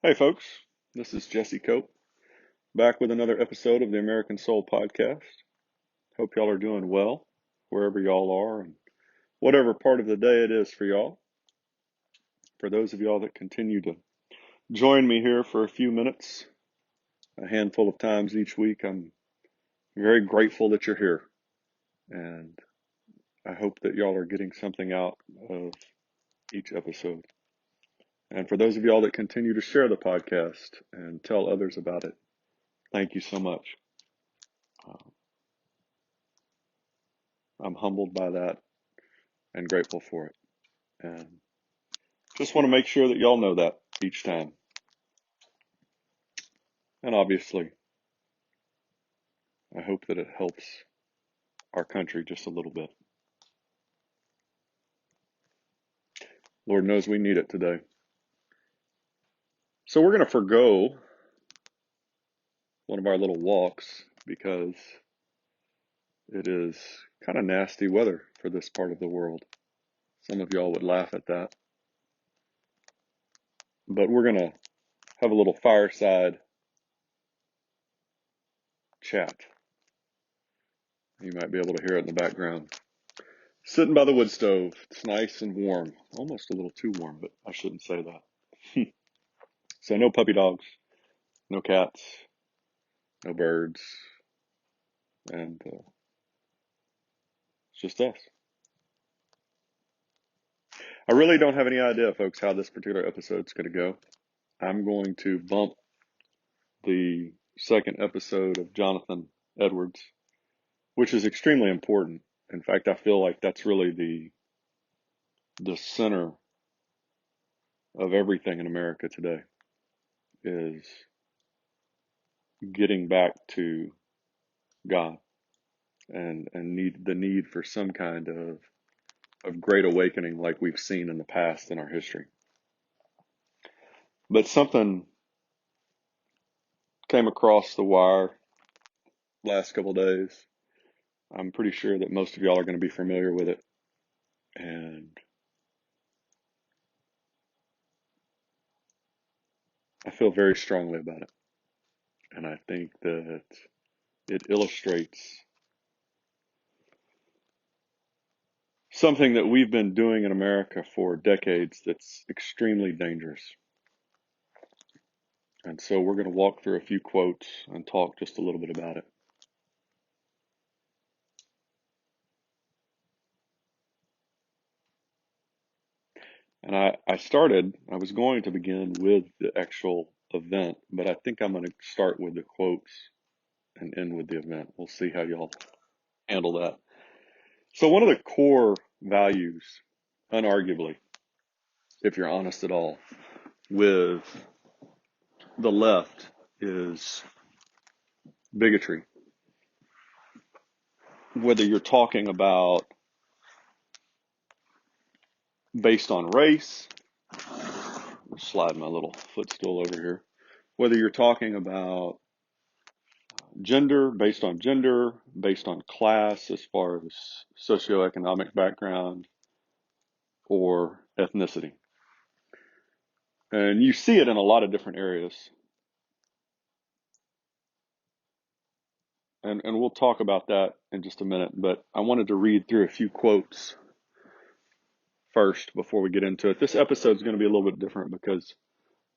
Hey folks, this is Jesse Cope, back with another episode of the American Soul Podcast. Hope y'all are doing well, wherever y'all are, and whatever part of the day it is for y'all. For those of y'all that continue to join me here for a few minutes, a handful of times each week, I'm very grateful that you're here. And I hope that y'all are getting something out of each episode. And for those of y'all that continue to share the podcast and tell others about it, thank you so much. I'm humbled by that and grateful for it. And just want to make sure that y'all know that each time. And obviously, I hope that it helps our country just a little bit. Lord knows we need it today. So we're going to forego one of our little walks because it is kind of nasty weather for this part of the world. Some of y'all would laugh at that. But we're going to have a little fireside chat. You might be able to hear it in the background. Sitting by the wood stove. It's nice and warm. Almost a little too warm, but I shouldn't say that. So no puppy dogs, no cats, no birds, and it's just us. I really don't have any idea, folks, how this particular episode's going to go. I'm going to bump the second episode of Jonathan Edwards, which is extremely important. In fact, I feel like that's really the center of everything in America today, is getting back to God and the need for some kind of great awakening like we've seen in the past in our history. But something came across the wire last couple of days. I'm pretty sure that most of y'all are going to be familiar with it. And I feel very strongly about it. And I think that it illustrates something that we've been doing in America for decades that's extremely dangerous. And so we're going to walk through a few quotes and talk just a little bit about it. And I was going to begin with the actual event, but I think I'm going to start with the quotes and end with the event. We'll see how y'all handle that. So one of the core values, unarguably, if you're honest at all, with the left is bigotry. Whether you're talking about based on race, I'll slide my little footstool over here, whether you're talking about gender, based on class as far as socioeconomic background, or ethnicity. And you see it in a lot of different areas. And we'll talk about that in just a minute, but I wanted to read through a few quotes first before we get into it. This episode is going to be a little bit different because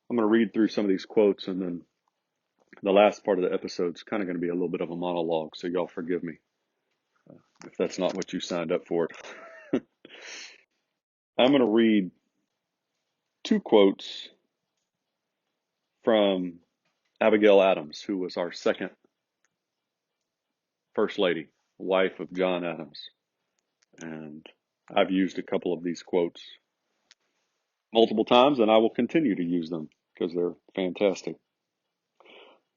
I'm going to read through some of these quotes, and then the last part of the episode is kind of going to be a little bit of a monologue, so y'all forgive me if that's not what you signed up for. I'm going to read two quotes from Abigail Adams, who was our second First Lady, wife of John Adams. And I've used a couple of these quotes multiple times, and I will continue to use them because they're fantastic.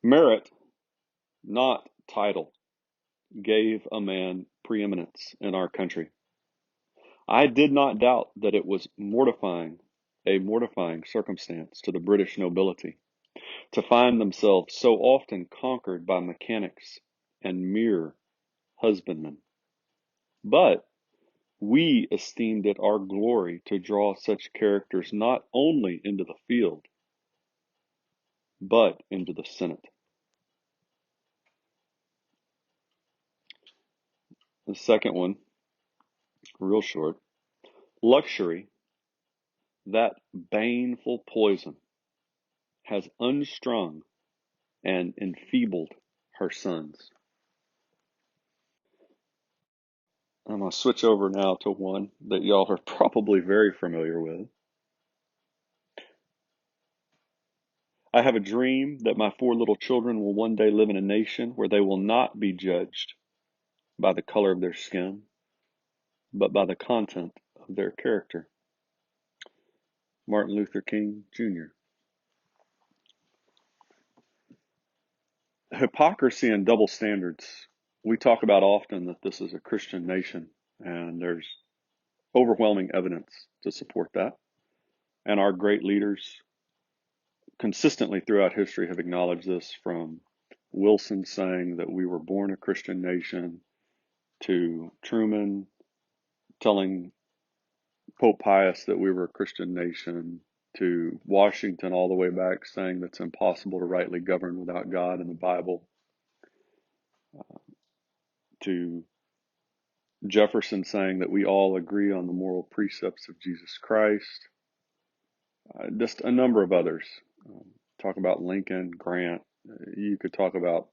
Merit, not title, gave a man preeminence in our country. I did not doubt that it was a mortifying circumstance to the British nobility to find themselves so often conquered by mechanics and mere husbandmen. But we esteemed it our glory to draw such characters not only into the field, but into the Senate. The second one, real short. Luxury, that baneful poison, has unstrung and enfeebled her sons. I'm going to switch over now to one that y'all are probably very familiar with. I have a dream that my 4 little children will one day live in a nation where they will not be judged by the color of their skin, but by the content of their character. Martin Luther King Jr. Hypocrisy and double standards. We talk about often that this is a Christian nation, and there's overwhelming evidence to support that. And our great leaders consistently throughout history have acknowledged this, from Wilson saying that we were born a Christian nation, to Truman telling Pope Pius that we were a Christian nation, to Washington all the way back saying that it's impossible to rightly govern without God and the Bible, to Jefferson saying that we all agree on the moral precepts of Jesus Christ, just a number of others. Talk about Lincoln, Grant, you could talk about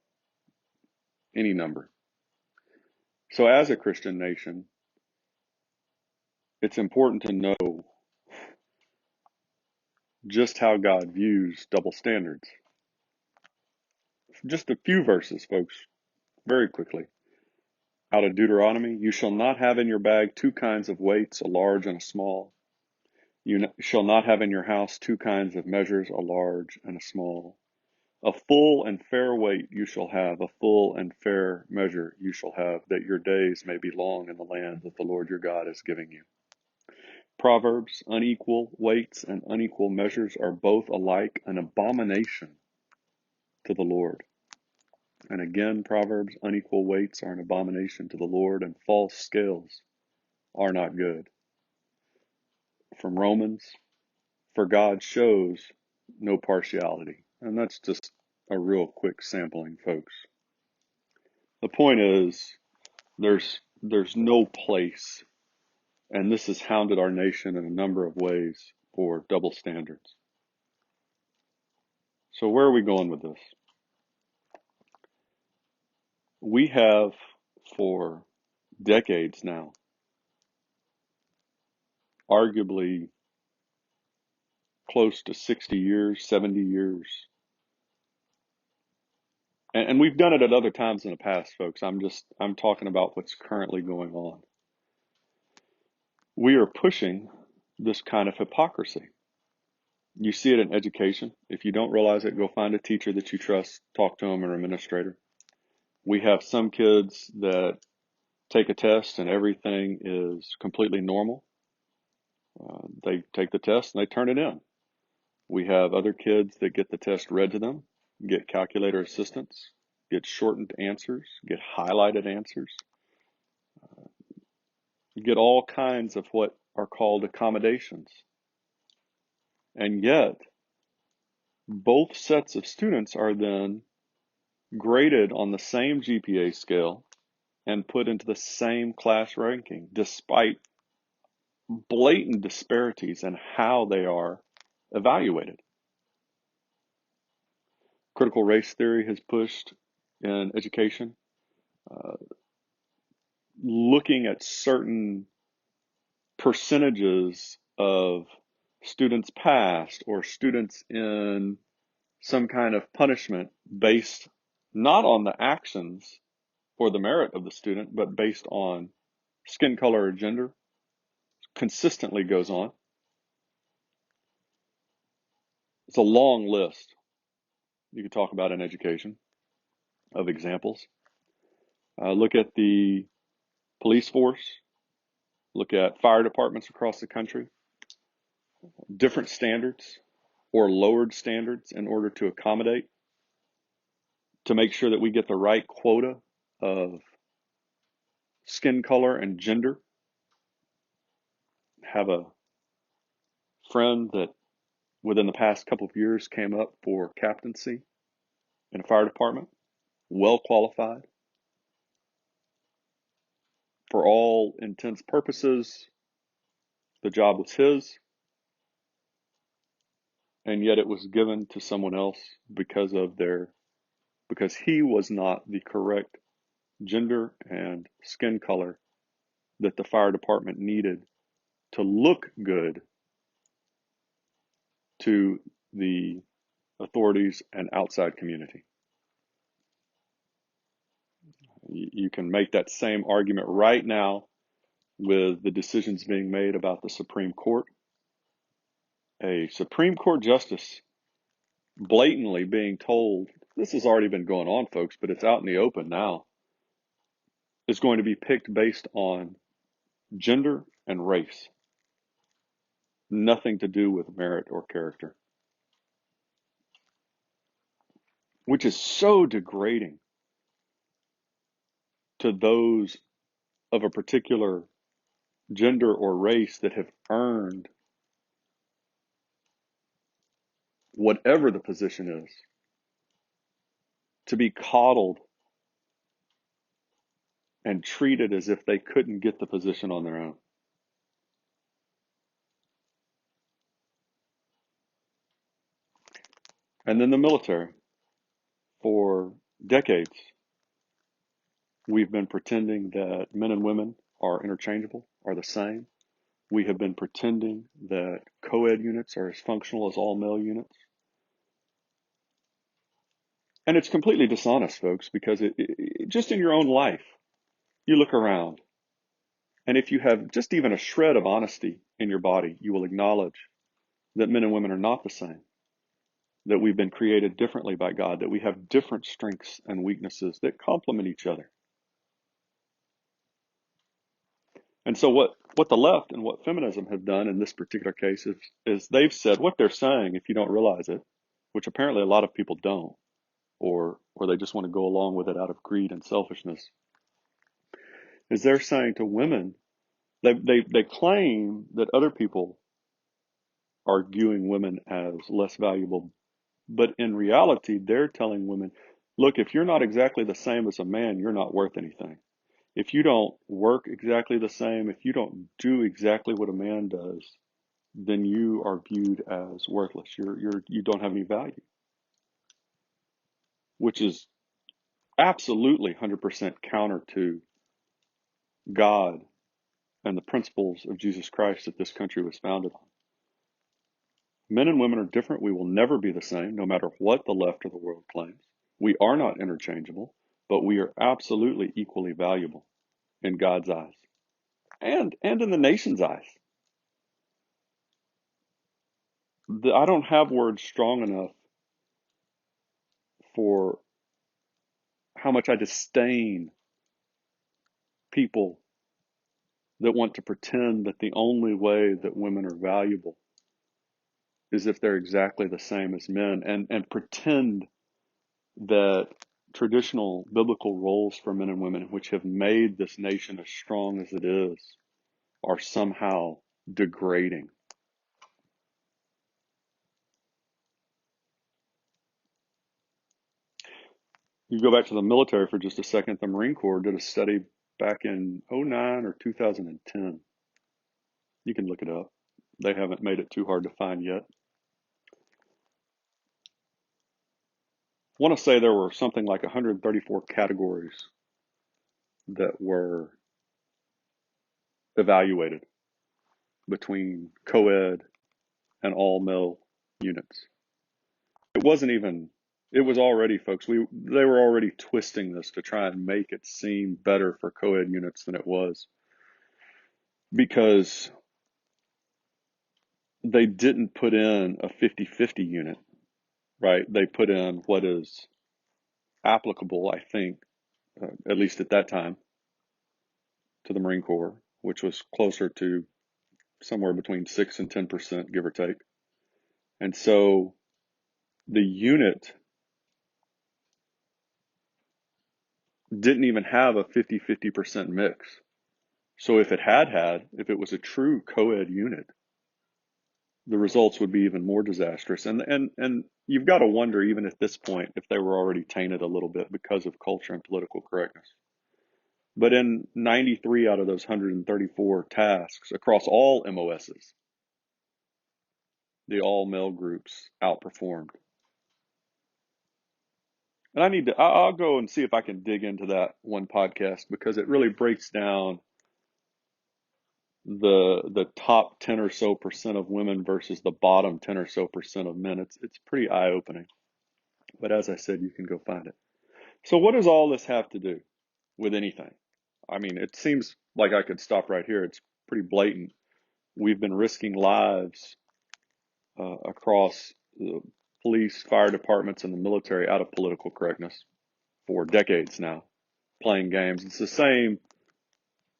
any number. So as a Christian nation, it's important to know just how God views double standards. Just a few verses, folks, very quickly. Out of Deuteronomy, you shall not have in your bag 2 kinds of weights, a large and a small. You shall not have in your house 2 kinds of measures, a large and a small. A full and fair weight you shall have, a full and fair measure you shall have, that your days may be long in the land that the Lord your God is giving you. Proverbs, unequal weights and unequal measures are both alike an abomination to the Lord. And again, Proverbs, unequal weights are an abomination to the Lord, and false scales are not good. From Romans, for God shows no partiality. And that's just a real quick sampling, folks. The point is, there's no place, and this has hounded our nation in a number of ways, for double standards. So where are we going with this? We have, for decades now, arguably close to 60 years, 70 years, and we've done it at other times in the past, folks. I'm talking about what's currently going on. We are pushing this kind of hypocrisy. You see it in education. If you don't realize it, go find a teacher that you trust, talk to them, or an administrator. We have some kids that take a test and everything is completely normal. They take the test and they turn it in. We have other kids that get the test read to them, get calculator assistance, get shortened answers, get highlighted answers, get all kinds of what are called accommodations. And yet, both sets of students are then graded on the same GPA scale and put into the same class ranking, despite blatant disparities in how they are evaluated. Critical race theory has pushed in education, looking at certain percentages of students passed or students in some kind of punishment based not on the actions or the merit of the student, but based on skin color or gender, consistently goes on. It's a long list you could talk about in education of examples. Look at the police force, look at fire departments across the country, different standards or lowered standards in order to accommodate, to make sure that we get the right quota of skin color and gender. Have a friend that within the past couple of years came up for captaincy in a fire department, well qualified. For all intents and purposes, the job was his, and yet it was given to someone else because he was not the correct gender and skin color that the fire department needed to look good to the authorities and outside community. You can make that same argument right now with the decisions being made about the Supreme Court. A Supreme Court justice blatantly being told, this has already been going on, folks, but it's out in the open now, is going to be picked based on gender and race. Nothing to do with merit or character. Which is so degrading to those of a particular gender or race that have earned whatever the position is, to be coddled and treated as if they couldn't get the position on their own. And then the military. For decades, we've been pretending that men and women are interchangeable, are the same. We have been pretending that co-ed units are as functional as all male units. And it's completely dishonest, folks, because just in your own life, you look around, and if you have just even a shred of honesty in your body, you will acknowledge that men and women are not the same, that we've been created differently by God, that we have different strengths and weaknesses that complement each other. And so what the left and what feminism have done in this particular case is they've said what they're saying, if you don't realize it, which apparently a lot of people don't, or they just want to go along with it out of greed and selfishness, is they're saying to women, they claim that other people are viewing women as less valuable, but in reality, they're telling women, look, if you're not exactly the same as a man, you're not worth anything. If you don't work exactly the same, if you don't do exactly what a man does, then you are viewed as worthless. You don't have any value, which is absolutely 100% counter to God and the principles of Jesus Christ that this country was founded on. Men and women are different. We will never be the same, no matter what the left or the world claims. We are not interchangeable, but we are absolutely equally valuable in God's eyes and in the nation's eyes. I don't have words strong enough for how much I disdain people that want to pretend that the only way that women are valuable is if they're exactly the same as men, and pretend that traditional biblical roles for men and women, which have made this nation as strong as it is, are somehow degrading. You go back to the military for just a second. The Marine Corps did a study back in 2009 or 2010. You can look it up. They haven't made it too hard to find yet. I want to say there were something like 134 categories that were evaluated between co-ed and all male units. It wasn't even, it was already, folks, they were already twisting this to try and make it seem better for co-ed units than it was, because they didn't put in a 50-50 unit, right? They put in what is applicable, I think, at least at that time, to the Marine Corps, which was closer to somewhere between 6 and 10%, give or take. And so the unit didn't even have a 50-50% mix. So if it was a true co-ed unit, the results would be even more disastrous. And you've got to wonder, even at this point, if they were already tainted a little bit because of culture and political correctness. But in 93 out of those 134 tasks across all MOSs, the all male groups outperformed. And I'll go and see if I can dig into that one podcast, because it really breaks down the top 10 or so percent of women versus the bottom 10 or so percent of men. It's pretty eye opening. But as I said, you can go find it. So what does all this have to do with anything? I mean, it seems like I could stop right here. It's pretty blatant. We've been risking lives across the police, fire departments, and the military out of political correctness for decades now, playing games. It's the same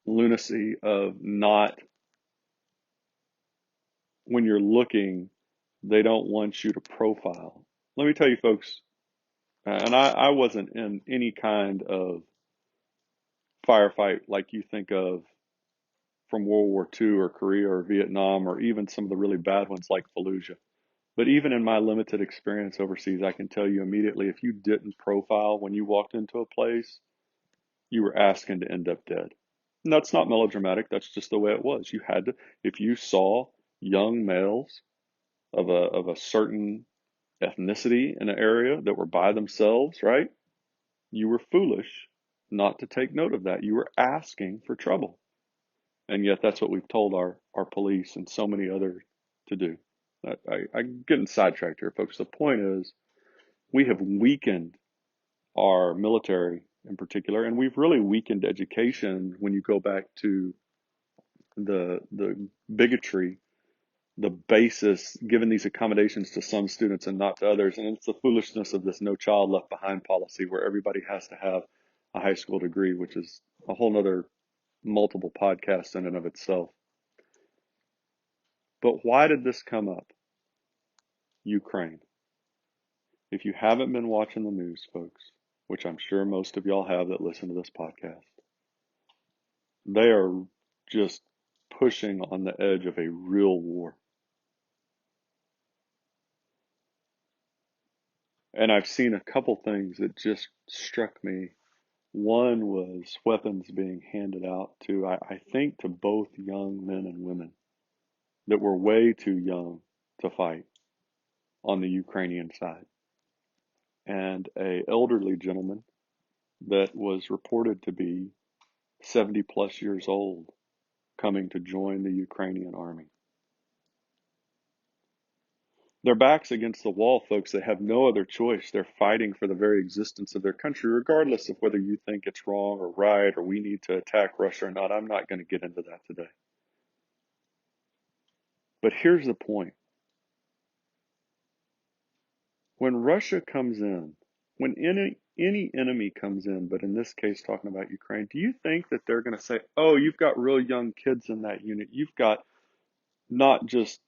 lunacy of not, when you're looking, they don't want you to profile. Let me tell you, folks, and I wasn't in any kind of firefight like you think of from World War II or Korea or Vietnam, or even some of the really bad ones like Fallujah. But even in my limited experience overseas, I can tell you immediately, if you didn't profile when you walked into a place, you were asking to end up dead. And that's not melodramatic. That's just the way it was. You had to, if you saw young males of a certain ethnicity in an area that were by themselves, right? You were foolish not to take note of that. You were asking for trouble. And yet that's what we've told our police and so many others to do. I'm getting sidetracked here, folks. The point is, we have weakened our military in particular, and we've really weakened education when you go back to the bigotry, the basis, given these accommodations to some students and not to others. And it's the foolishness of this no child left behind policy, where everybody has to have a high school degree, which is a whole nother multiple podcasts in and of itself. But why did this come up? Ukraine. If you haven't been watching the news, folks, which I'm sure most of y'all have that listen to this podcast, they are just pushing on the edge of a real war. And I've seen a couple things that just struck me. One was weapons being handed out to, I think, to both young men and women that were way too young to fight on the Ukrainian side. And a elderly gentleman that was reported to be 70 plus years old coming to join the Ukrainian army. Their backs against the wall, folks. They have no other choice. They're fighting for the very existence of their country, regardless of whether you think it's wrong or right, or we need to attack Russia or not. I'm not going to get into that today. But here's the point. When Russia comes in, when any enemy comes in, but in this case talking about Ukraine, do you think that they're going to say, oh, you've got real young kids in that unit. You've got not just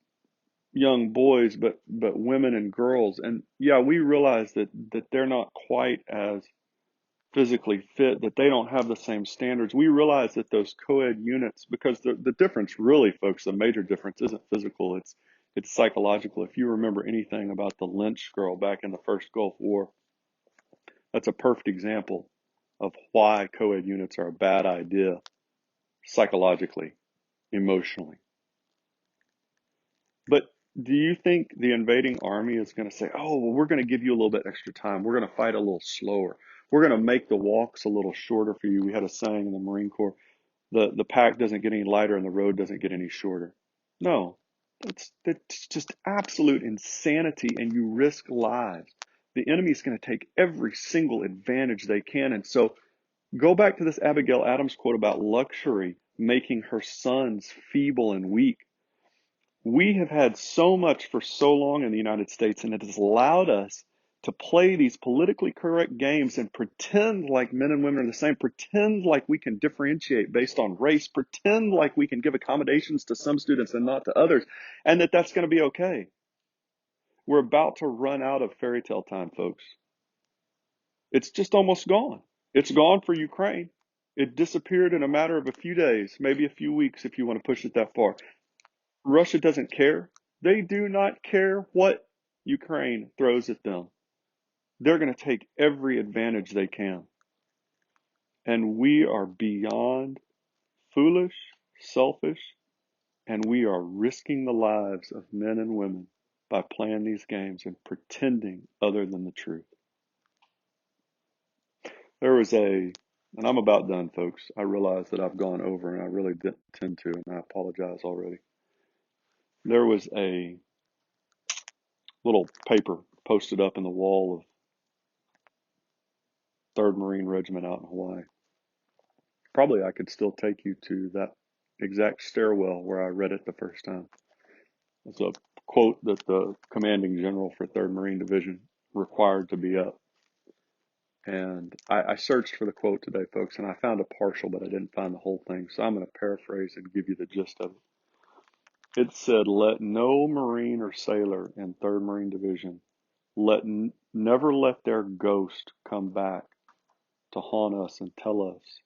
young boys, but women and girls. And yeah, we realize that they're not quite as physically fit, that they don't have the same standards. We realize that those co-ed units, because the difference really, folks, the major difference isn't physical, it's psychological. If you remember anything about the Lynch girl back in the first Gulf War, that's a perfect example of why co-ed units are a bad idea psychologically, emotionally. But do you think the invading army is going to say, oh, well, we're going to give you a little bit extra time. We're going to fight a little slower. We're going to make the walks a little shorter for you. We had a saying in the Marine Corps, the pack doesn't get any lighter and the road doesn't get any shorter. No, that's just absolute insanity, and you risk lives. The enemy is going to take every single advantage they can. And so go back to this Abigail Adams quote about luxury making her sons feeble and weak. We have had so much for so long in the United States, and it has allowed us to play these politically correct games and pretend like men and women are the same, pretend like we can differentiate based on race, pretend like we can give accommodations to some students and not to others, and that's going to be okay. We're about to run out of fairy tale time, folks. It's just almost gone. It's gone for Ukraine. It disappeared in a matter of a few days, maybe a few weeks if you want to push it that far. Russia doesn't care. They do not care what Ukraine throws at them. They're going to take every advantage they can. And we are beyond foolish, selfish, and we are risking the lives of men and women by playing these games and pretending other than the truth. There was and I'm about done, folks. I realize that I've gone over and I really didn't intend to, and I apologize already. There was a little paper posted up in the wall of 3rd Marine Regiment out in Hawaii. Probably I could still take you to that exact stairwell where I read it the first time. It's a quote that the commanding general for 3rd Marine Division required to be up. And I searched for the quote today, folks, and I found a partial, but I didn't find the whole thing. So I'm going to paraphrase and give you the gist of it. It said, "Let no Marine or sailor in 3rd Marine Division never let their ghost come back to haunt us and tell us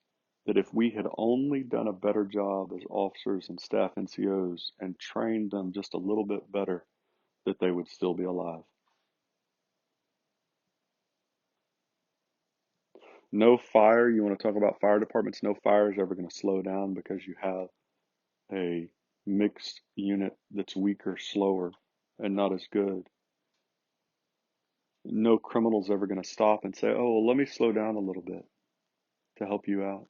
that if we had only done a better job as officers and staff NCOs and trained them just a little bit better, that they would still be alive." No fire, you want to talk about fire departments, no fire is ever going to slow down because you have a mixed unit that's weaker, slower, and not as good. No criminal's ever going to stop and say, "Oh, well, let me slow down a little bit to help you out."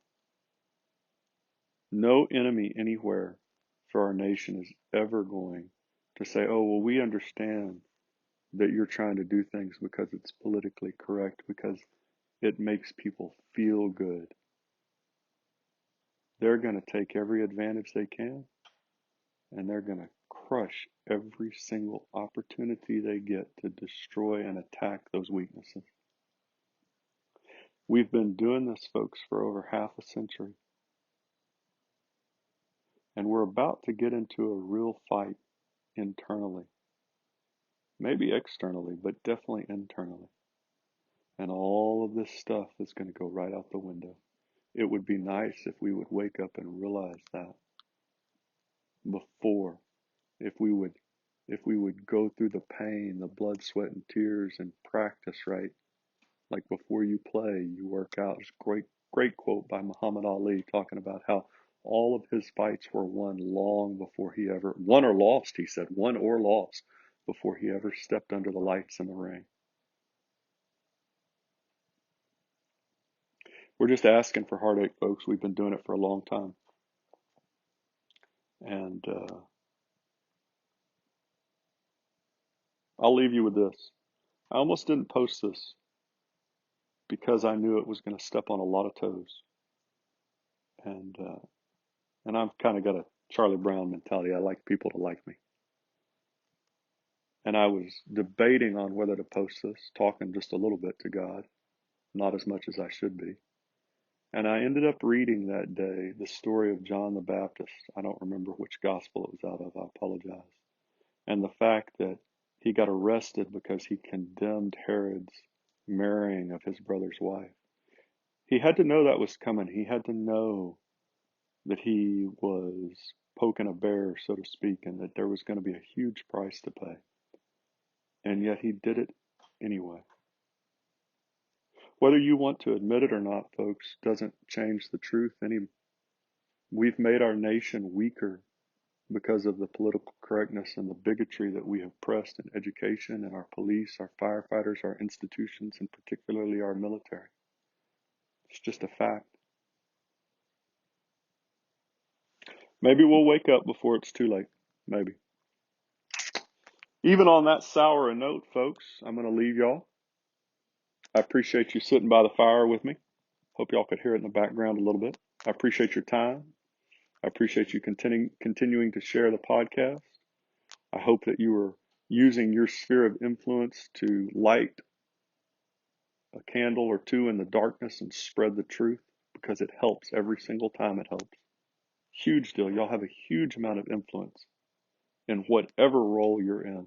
No enemy anywhere for our nation is ever going to say, "Oh, well, we understand that you're trying to do things because it's politically correct, because it makes people feel good." They're going to take every advantage they can, and they're going to crush every single opportunity they get to destroy and attack those weaknesses. We've been doing this, folks, for over half a century, and we're about to get into a real fight internally. Maybe externally, but definitely internally. And all of this stuff is going to go right out the window. It would be nice if we would wake up and realize that before, if we would go through the pain, the blood, sweat, and tears and practice right. Like before you play, you work out. It's a great quote by Muhammad Ali talking about how all of his fights were won long before he ever won or lost, he said, won or lost before he ever stepped under the lights in the ring. We're just asking for heartache, folks. We've been doing it for a long time. And I'll leave you with this. I almost didn't post this because I knew it was going to step on a lot of toes. And I've kind of got a Charlie Brown mentality. I like people to like me. And I was debating on whether to post this, talking just a little bit to God, not as much as I should be. And I ended up reading that day the story of John the Baptist. I don't remember which gospel it was out of. I apologize. And the fact that he got arrested because he condemned Herod's marrying of his brother's wife. He had to know that was coming. He had to know that he was poking a bear, so to speak, and that there was going to be a huge price to pay. And yet he did it anyway. Whether you want to admit it or not, folks, doesn't change the truth any. We've made our nation weaker because of the political correctness and the bigotry that we have pressed in education and our police, our firefighters, our institutions, and particularly our military. It's just a fact. Maybe we'll wake up before it's too late. Maybe. Even on that sour note, folks, I'm going to leave y'all. I appreciate you sitting by the fire with me. Hope y'all could hear it in the background a little bit. I appreciate your time. I appreciate you continuing to share the podcast. I hope that you are using your sphere of influence to light a candle or two in the darkness and spread the truth, because it helps every single time. It helps. Huge deal. Y'all have a huge amount of influence in whatever role you're in.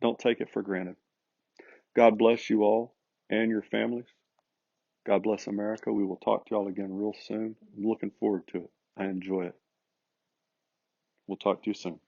Don't take it for granted. God bless you all and your families. God bless America. We will talk to y'all again real soon. I'm looking forward to it. I enjoy it. We'll talk to you soon.